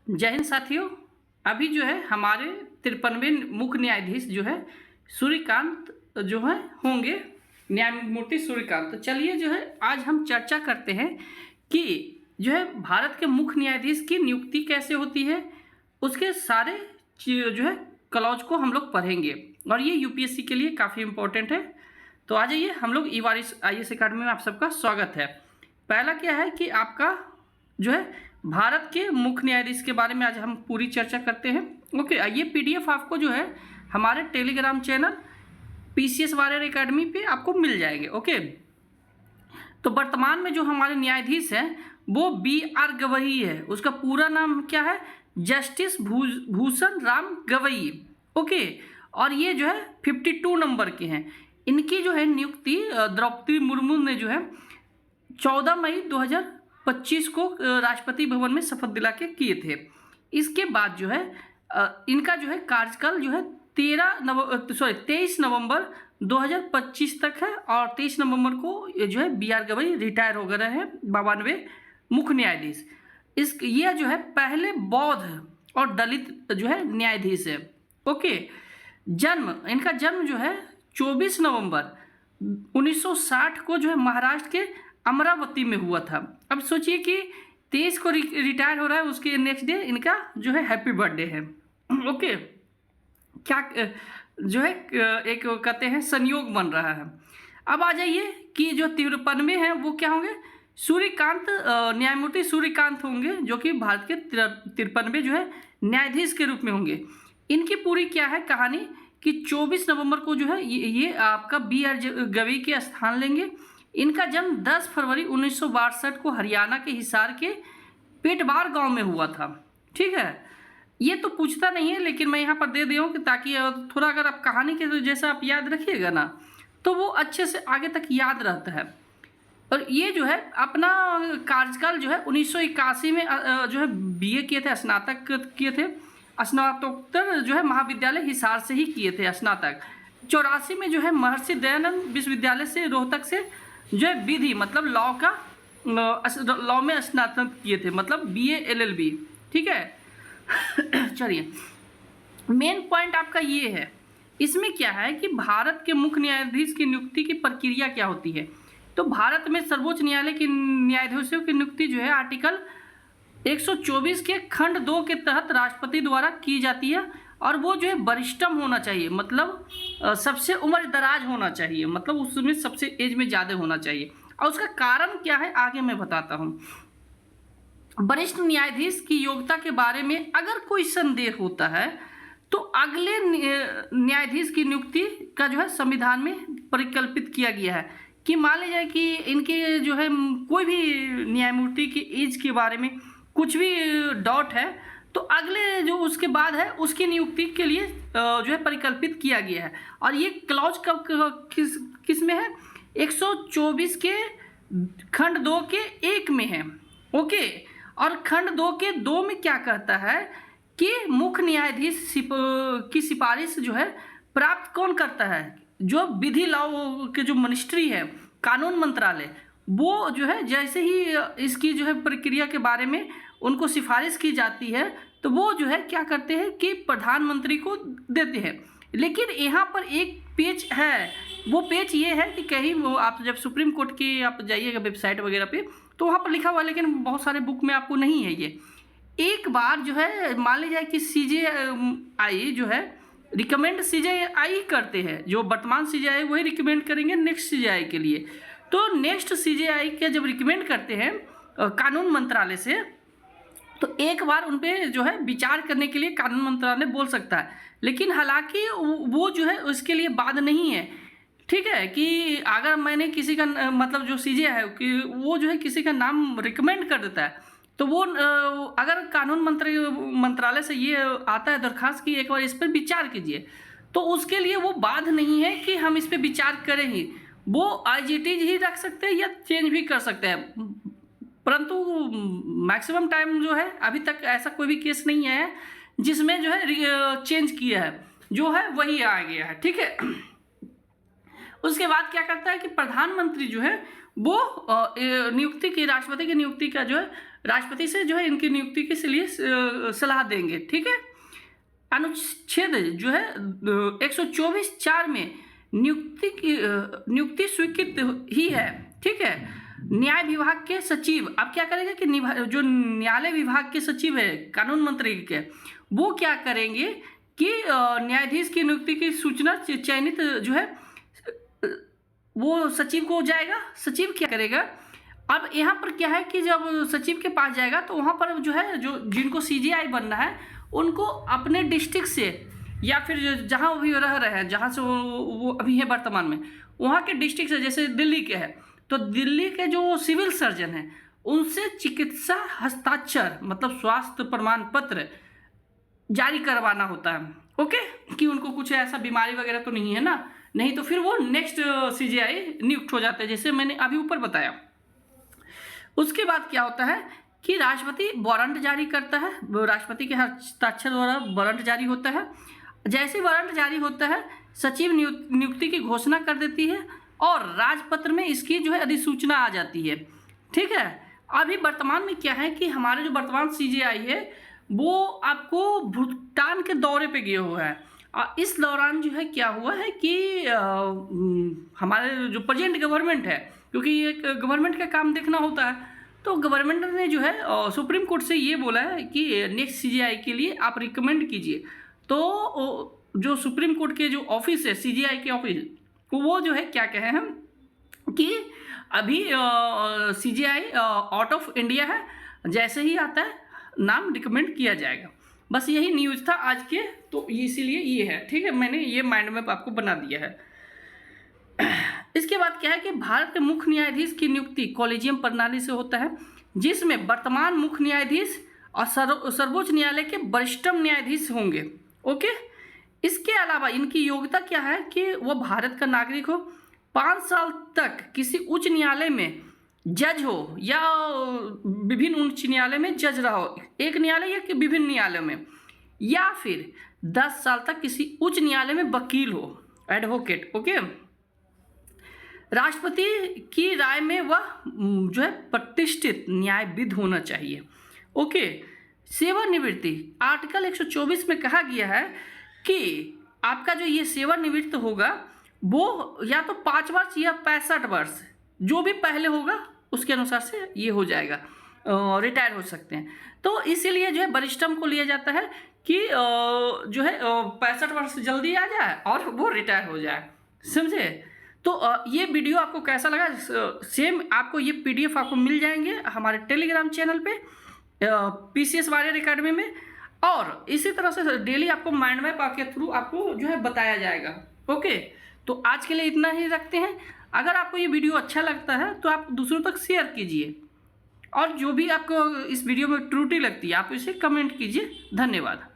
जय हिंद साथियों। अभी जो है हमारे 53वें मुख्य न्यायाधीश जो है सूर्यकांत जो है होंगे, न्यायमूर्ति सूर्यकांत। तो चलिए जो है आज हम चर्चा करते हैं कि जो है भारत के मुख्य न्यायाधीश की नियुक्ति कैसे होती है, उसके सारे जो है क्लॉज को हम लोग पढ़ेंगे और ये यूपीएससी के लिए काफ़ी इम्पोर्टेंट है। तो आ जाइए, हम लोग IAS अकेडमी में आप सबका स्वागत है। पहला क्या है कि आपका जो है भारत के मुख्य न्यायाधीश के बारे में आज हम पूरी चर्चा करते हैं। ओके, ये PDF आपको जो है हमारे Telegram channel PCS warrior academy पे आपको मिल जाएंगे। ओके, तो वर्तमान में जो हमारे न्यायाधीश हैं वो BR गवई है। उसका पूरा नाम क्या है? जस्टिस भूषण राम गवई। ओके, और ये जो है 52 नंबर के हैं। इनकी जो है नियुक्ति द्रौपदी मुर्मू ने जो है 14 मई 2025 को राष्ट्रपति भवन में शपथ दिला के किए थे। इसके बाद जो है इनका जो है कार्यकाल जो है 23 नवंबर 2025 तक है और 23 नवंबर को जो है BR गवई रिटायर हो गए हैं, 92 मुख्य न्यायाधीश। यह जो है पहले बौद्ध और दलित जो है न्यायाधीश है। ओके, इनका जन्म जो है 24 नवंबर 1960 को जो है महाराष्ट्र के अमरावती में हुआ था। अब सोचिए कि 23 को रिटायर हो रहा है, उसके नेक्स्ट डे इनका जो है हैप्पी बर्थडे है। ओके, क्या जो है एक कहते हैं संयोग बन रहा है। अब आ जाइए कि जो 53 हैं वो क्या होंगे? सूर्यकांत, न्यायमूर्ति सूर्यकांत होंगे, जो कि भारत के 53 जो है न्यायाधीश के रूप में होंगे। इनकी पूरी क्या है कहानी कि 24 नवंबर को जो है ये आपका BR गवई के स्थान लेंगे। इनका जन्म 10 फरवरी 1962 को हरियाणा के हिसार के पेटबार गांव में हुआ था। ठीक है, ये तो पूछता नहीं है लेकिन मैं यहाँ पर दे दिया हूँ कि ताकि थोड़ा अगर आप कहानी के जैसा आप याद रखिएगा ना तो वो अच्छे से आगे तक याद रहता है। और ये जो है अपना कार्यकाल जो है 1981 में जो है BA किए थे, स्नातक किए थे, स्नातकोत्तर जो है महाविद्यालय हिसार से ही किए थे स्नातक। 84 में जो है महर्षि दयानंद विश्वविद्यालय से रोहतक से जो है विधि मतलब लॉ में स्नातक किए थे, मतलब BA LLB। ठीक है चलिए, मेन पॉइंट आपका ये है, इसमें क्या है कि भारत के मुख्य न्यायाधीश की नियुक्ति की प्रक्रिया क्या होती है। तो भारत में सर्वोच्च न्यायालय के न्यायाधीशों की नियुक्ति जो है आर्टिकल 124 के खंड 2 के तहत राष्ट्रपति द्वारा की जाती है और वो जो है वरिष्ठतम होना चाहिए, मतलब सबसे उम्र दराज होना चाहिए, मतलब उसमें सबसे एज में ज़्यादा होना चाहिए। और उसका कारण क्या है आगे मैं बताता हूँ। वरिष्ठ न्यायाधीश की योग्यता के बारे में अगर कोई संदेह होता है तो अगले न्यायाधीश की नियुक्ति का जो है संविधान में परिकल्पित किया गया है कि मान लीजिए कि इनके जो है कोई भी न्यायमूर्ति की एज के बारे में कुछ भी डाउट है तो अगले जो उसके बाद है उसकी नियुक्ति के लिए जो है परिकल्पित किया गया है। और ये क्लॉज कब किस में है? 124 के खंड 2 के 1 में है। ओके, और खंड 2 के 2 में क्या कहता है कि मुख्य न्यायाधीश की सिफारिश जो है प्राप्त कौन करता है? जो विधि लॉ के जो मिनिस्ट्री है, कानून मंत्रालय, वो जो है जैसे ही इसकी जो है प्रक्रिया के बारे में उनको सिफारिश की जाती है तो वो जो है क्या करते हैं कि प्रधानमंत्री को देते हैं। लेकिन यहाँ पर एक पेच है, वो पेच ये है कि कहीं वो आप जब सुप्रीम कोर्ट की आप जाइएगा वेबसाइट वगैरह पे तो वहाँ पर लिखा हुआ है, लेकिन बहुत सारे बुक में आपको नहीं है ये। एक बार जो है मान लीजिए कि CJI जो है रिकमेंड CJI करते हैं, जो वर्तमान CJI वही रिकमेंड करेंगे नेक्स्ट CJI के लिए। तो नेक्स्ट CJI के जब रिकमेंड करते हैं कानून मंत्रालय से तो एक बार उन पे जो है विचार करने के लिए कानून मंत्रालय बोल सकता है, लेकिन हालांकि वो जो है उसके लिए बाध नहीं है। ठीक है, कि अगर मैंने किसी का मतलब जो CJI है कि वो जो है किसी का नाम रिकमेंड कर देता है तो वो अगर कानून मंत्रालय से ये आता है दरखास्त की एक बार इस पर विचार कीजिए तो उसके लिए वो बाध नहीं है कि हम इस पर विचार करें ही। वो IGT ही रख सकते हैं या चेंज भी कर सकते हैं, परंतु मैक्सिमम टाइम जो है अभी तक ऐसा कोई भी केस नहीं है जिसमें जो है चेंज किया है, जो है वही आ गया है। ठीक है, उसके बाद क्या करता है कि प्रधानमंत्री जो है वो नियुक्ति की, राष्ट्रपति की नियुक्ति का जो है राष्ट्रपति से जो है इनकी नियुक्ति के लिए सलाह देंगे। ठीक है, अनुच्छेद जो है 124(4) में नियुक्ति स्वीकृत ही है। ठीक है, न्याय विभाग के सचिव अब क्या करेंगे कि जो न्यायालय विभाग के सचिव है कानून मंत्री के, वो क्या करेंगे कि न्यायाधीश की नियुक्ति की सूचना चयनित जो है वो सचिव को जाएगा। सचिव क्या करेगा, अब यहाँ पर क्या है कि जब सचिव के पास जाएगा तो वहाँ पर जो है जो जिनको सीजीआई बनना है उनको अपने डिस्ट्रिक्ट से या फिर जहाँ वो भी रह रहे हैं, जहाँ से वो अभी है वर्तमान में, वहाँ के डिस्ट्रिक्ट से, जैसे दिल्ली के है तो दिल्ली के जो सिविल सर्जन हैं उनसे चिकित्सा हस्ताक्षर मतलब स्वास्थ्य प्रमाण पत्र जारी करवाना होता है। ओके, कि उनको कुछ ऐसा बीमारी वगैरह तो नहीं है ना, नहीं तो फिर वो नेक्स्ट सीजीआई नियुक्त हो जाते हैं, जैसे मैंने अभी ऊपर बताया। उसके बाद क्या होता है कि राष्ट्रपति वारंट जारी करता है, राष्ट्रपति के हस्ताक्षर द्वारा वारंट जारी होता है। जैसे वारंट जारी होता है सचिव नियुक्ति की घोषणा कर देती है और राजपत्र में इसकी जो है अधिसूचना आ जाती है। ठीक है, अभी वर्तमान में क्या है कि हमारे जो वर्तमान सीजीआई है वो आपको भूटान के दौरे पे गए हुआ है। इस दौरान जो है क्या हुआ है कि हमारे जो प्रेजेंट गवर्नमेंट है, क्योंकि ये गवर्नमेंट का काम देखना होता है, तो गवर्नमेंट ने जो है सुप्रीम कोर्ट से ये बोला है कि नेक्स्ट सीजीआई के लिए आप रिकमेंड कीजिए। तो जो सुप्रीम कोर्ट के जो ऑफिस है सीजीआई के ऑफिस, वो जो है क्या कहे हैं कि अभी सीजीआई आउट ऑफ इंडिया है, जैसे ही आता है नाम रिकमेंड किया जाएगा। बस यही न्यूज़ था आज के, तो इसीलिए ये है। ठीक है, मैंने ये माइंड मैप आपको बना दिया है। इसके बाद क्या है कि भारत के मुख्य न्यायाधीश की नियुक्ति कॉलेजियम प्रणाली से होता है, जिसमें वर्तमान मुख्य न्यायाधीश और सर्वोच्च न्यायालय के वरिष्ठतम न्यायाधीश होंगे। ओके, इसके अलावा इनकी योग्यता क्या है कि वो भारत का नागरिक हो, 5 साल तक किसी उच्च न्यायालय में जज हो या विभिन्न उच्च न्यायालय में जज रहा हो, एक न्यायालय या विभिन्न न्यायालयों में, या फिर 10 साल तक किसी उच्च न्यायालय में वकील हो, एडवोकेट। ओके, राष्ट्रपति की राय में वह जो है प्रतिष्ठित न्यायविद होना चाहिए। ओके, सेवानिवृत्ति आर्टिकल 124 में कहा गया है कि आपका जो ये सेवानिवृत्त होगा वो या तो 5 वर्ष या 65 वर्ष, जो भी पहले होगा उसके अनुसार से ये हो जाएगा, रिटायर हो सकते हैं। तो इसीलिए जो है वरिष्ठतम को लिया जाता है कि जो है 65 वर्ष जल्दी आ जाए और वो रिटायर हो जाए, समझे। तो ये वीडियो आपको कैसा लगा, सेम आपको ये PDF आपको मिल जाएंगे हमारे टेलीग्राम चैनल पे PCS वॉरियर एकेडमी में, और इसी तरह से डेली आपको माइंड मैप के थ्रू आपको जो है बताया जाएगा। ओके, तो आज के लिए इतना ही रखते हैं। अगर आपको ये वीडियो अच्छा लगता है तो आप दूसरों तक शेयर कीजिए, और जो भी आपको इस वीडियो में त्रुटि लगती है आप इसे कमेंट कीजिए। धन्यवाद।